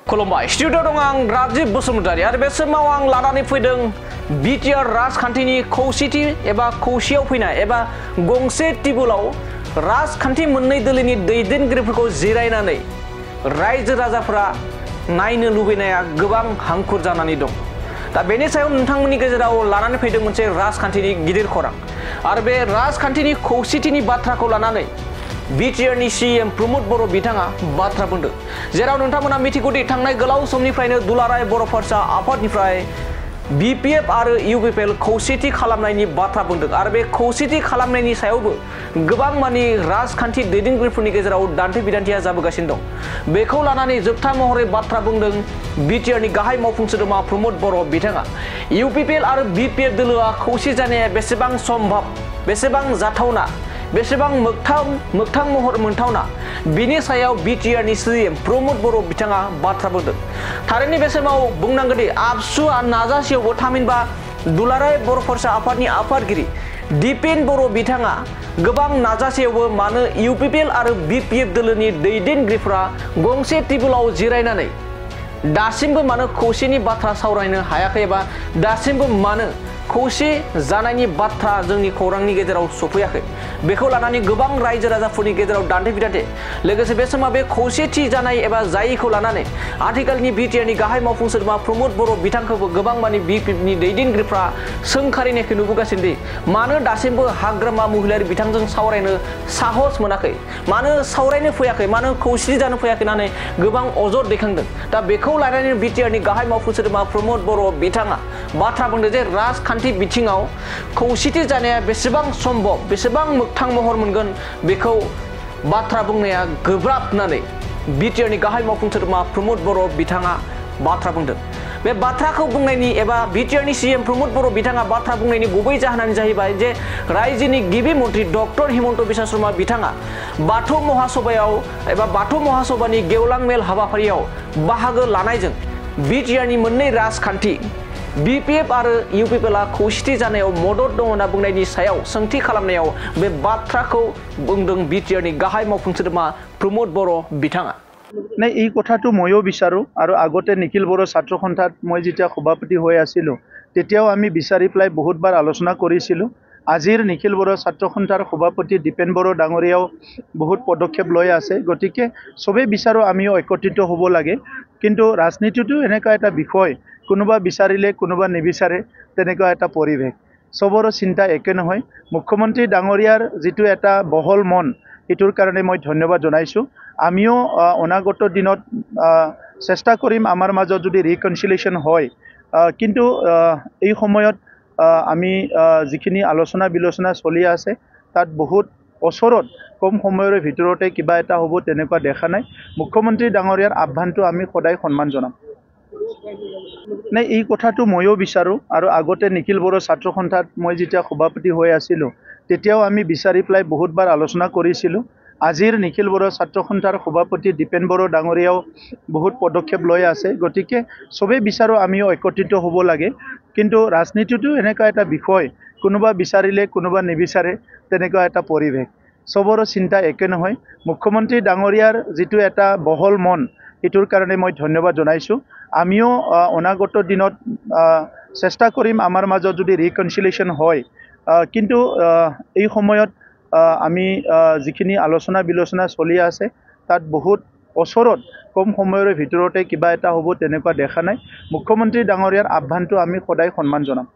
खुलुमबाय स्टुडिअ दं आं राजिब बसुमतारी आरो बे समाव आं लानानै फैदों बिटिआर राजखान्थिनि खौसेथि एबा खौसेयाव फैनाय एबा गंसे टेबोलाव राजखान्थि मोननै दोलोनि दैदेनगिरिफोरखौ जिरायनानै रायजो राजाफोरा नायनो लुबैनाया गोबां हांखुर जानानै दं। दा बेनि सायाव नोंथांमोननि गेजेराव लानानै फैदों मोनसे राजखान्थिनि गिदिर खौरां आरो बे राजखान्थिनि खौसेथिनि बाथ्राखौ लानानै बिटिआरनि सीएम प्रमोद बर' बिथाङा बाथ्रा बुंदों, जेराव नोंथांमोना मिथिगौदि थांनाय गोलाव समनिफ्रायनो दुलाराय बर' फरायसा आफादनिफ्राय बिपिएफ आरो इउपिपिएल खौसेथि खालामनायनि बाथ्रा बुंदों आरो बे खौसेथि खालामनायनि सायावबो गोबां मानि राजखान्थि दैदेनगिरिफोरनि गेजेराव दान्थे बिदान्थेया जाबोगासिनो दं। बेखौ लानानै जोबथा महरै बाथ्रा बुंदों बिटिआरनि गाहाय मावफुं सोद्रोमा प्रमोद बर' बिथाङा। इउपिपिएल आरो बिपिएफ दोलोआ खौसे जानाया बेसेबां सम्भब, बेसेबां जाथावना, बेसेबां मोगथां महर मोनथावना, बिनि सायाव बिटिआरनि सीएम प्रमोद बर' बिथाङा बाथ्रा बुंदों। थारैनो बे समाव बुंनांगोनदि आबसुआ नाजासेयावबो थामहिनबा दुलाराय बर' फरायसा आफादनि आफादगिरि दिपेन बर' बिथाङा गोबां नाजासेयावबो मानो इउपिपिएल आरो बिपिएफ दोलोनि दैदेनगिरिफोरा गंसे टेबोलाव जिरायनानै दासिमबो मानो खौसेनि बाथ्रा सावरायनो हायाखै एबा दासिमबो मानो खौसे जानायनि बाथ्रा जोंनि खौरांनि गेजेराव सफैयाखै, बेखौ लानानै गोबां रायजो राजाफोरनि गेजेराव दान्थे बिदान्थे। लोगोसे बे समाव बे खौसेथि जानाय एबा जायैखौ लानानै आथिखालनि बिटिआरनि गाहाय मावफुं सोद्रोमा प्रमोद बर' बिथांखौबो गोबां मानि बिपिएफनि दैदेनगिरिफ्रा सोंखारिनायखौ नुबोगासिनो दि मानो दासिमबो हाग्रामा महिलारि बिथांजों सावरायनो साहस मोनाखै, मानो सावरायनो फैयाखै, मानो खौसेथि जानो फैयाखै होननानै गोबां अजद दैखांदों। दा बेखौ लानानै बिटिआरनि गाहाय मावफुं सोद्रोमा प्रमोद बर' बिथाङा बाथ्रा बुंदों जे राजखान्थि बिथिङाव खौसेथि जानाया बेसेबां सम्भब, बेसेबां मोगथां महर मोनगोन, बेखौ बाथ्रा बुंनाया गोब्राब होननानै बिटिआरनि गाहाय मावफुं सोद्रोमा प्रमोद बर' बिथाङा बाथ्रा बुंदों। बे बाथ्राखौ बुंनायनि एबा बिटिआरनि सीएम प्रमोद बर' बिथाङा बाथ्रा बुंनायनि गुबै जाहोनानो जाहैबाय जे रायजोनि गिबि मन्त्रि डक्टर हिमन्त बिश्व शर्मा बिथाङा बाथौ महासभायाव एबा बाथौ महासभानि गेवलां मेल हाबाफारियाव बाहागो लानायजों बिटिआरनि मोननै राजखान्थि बिपिएफ आरो इउपिपिएलआ खौसेथि जानायाव मदद दं होनना बुंनायनि सायाव सोंथि खालामनायाव बे बाथ्राखौ बुंदों बिटिआरनि गाहाय मावफुं सोद्रोमा प्रमोद बर' बिथाङा। নাই এই কথাটো ময়ো বিচাৰোঁ আৰু আগতে নিখিল বড়ো ছাত্ৰ সন্থাত মই যেতিয়া সভাপতি হৈ আছিলোঁ তেতিয়াও আমি বিচাৰি পেলাই বহুতবাৰ আলোচনা কৰিছিলোঁ। আজিৰ নিখিল বড়ো ছাত্ৰ সন্থাৰ সভাপতি দীপেন বড়ো ডাঙৰীয়াও বহুত পদক্ষেপ লৈ আছে, গতিকে চবেই বিচাৰোঁ আমিও একত্ৰিত হ'ব লাগে। কিন্তু ৰাজনীতিটো এনেকুৱা এটা বিষয়, কোনোবা বিচাৰিলে কোনোবা নিবিচাৰে, তেনেকুৱা এটা পৰিৱেশ, চবৰো চিন্তা একে নহয়। মুখ্যমন্ত্ৰী ডাঙৰীয়াৰ যিটো এটা বহল মন, এইটোৰ কাৰণে মই ধন্যবাদ জনাইছোঁ। আমিও অনাগত দিনত চেষ্টা কৰিম আমাৰ মাজত যদি ৰিকনচিলিয়েশ্যন হয়, কিন্তু এই সময়ত আমি যিখিনি আলোচনা বিলোচনা চলি আছে তাত বহুত ওচৰত কম সময়ৰ ভিতৰতে কিবা এটা হ'ব তেনেকুৱা দেখা নাই। মুখ্যমন্ত্ৰী ডাঙৰীয়াৰ আহ্বানটো আমি সদায় সন্মান জনাম। নাই এই কথাটো ময়ো বিচাৰোঁ আৰু আগতে নিখিল বড়ো ছাত্ৰ সন্থাত মই যেতিয়া সভাপতি হৈ আছিলোঁ তেতিয়াও আমি বিচাৰি পেলাই বহুতবাৰ আলোচনা কৰিছিলোঁ। আজিৰ নিখিল বড়ো ছাত্ৰ সন্থাৰ সভাপতি দীপেন বড়ো ডাঙৰীয়াও বহুত পদক্ষেপ লৈ আছে, গতিকে চবেই বিচাৰোঁ আমিও একত্ৰিত হ'ব লাগে। কিন্তু ৰাজনীতিটো এনেকুৱা এটা বিষয়, কোনোবা বিচাৰিলে কোনোবা নিবিচাৰে, তেনেকুৱা এটা পৰিৱেশ, চবৰো চিন্তা একে নহয়। মুখ্যমন্ত্ৰী ডাঙৰীয়াৰ যিটো এটা বহল মন, এইটোৰ কাৰণে মই ধন্যবাদ জনাইছোঁ। আমিও অনাগত দিনত চেষ্টা কৰিম আমাৰ মাজত যদি ৰিকনচিলিয়েশ্যন হয়, কিন্তু এই সময়ত আমি যিখিনি আলোচনা বিলোচনা চলি আছে তাত বহুত ওচৰত কম সময়ৰ ভিতৰতে কিবা এটা হ'ব তেনেকুৱা দেখা নাই। মুখ্যমন্ত্ৰী ডাঙৰীয়াৰ আহ্বানটো আমি সদায় সন্মান জনাম।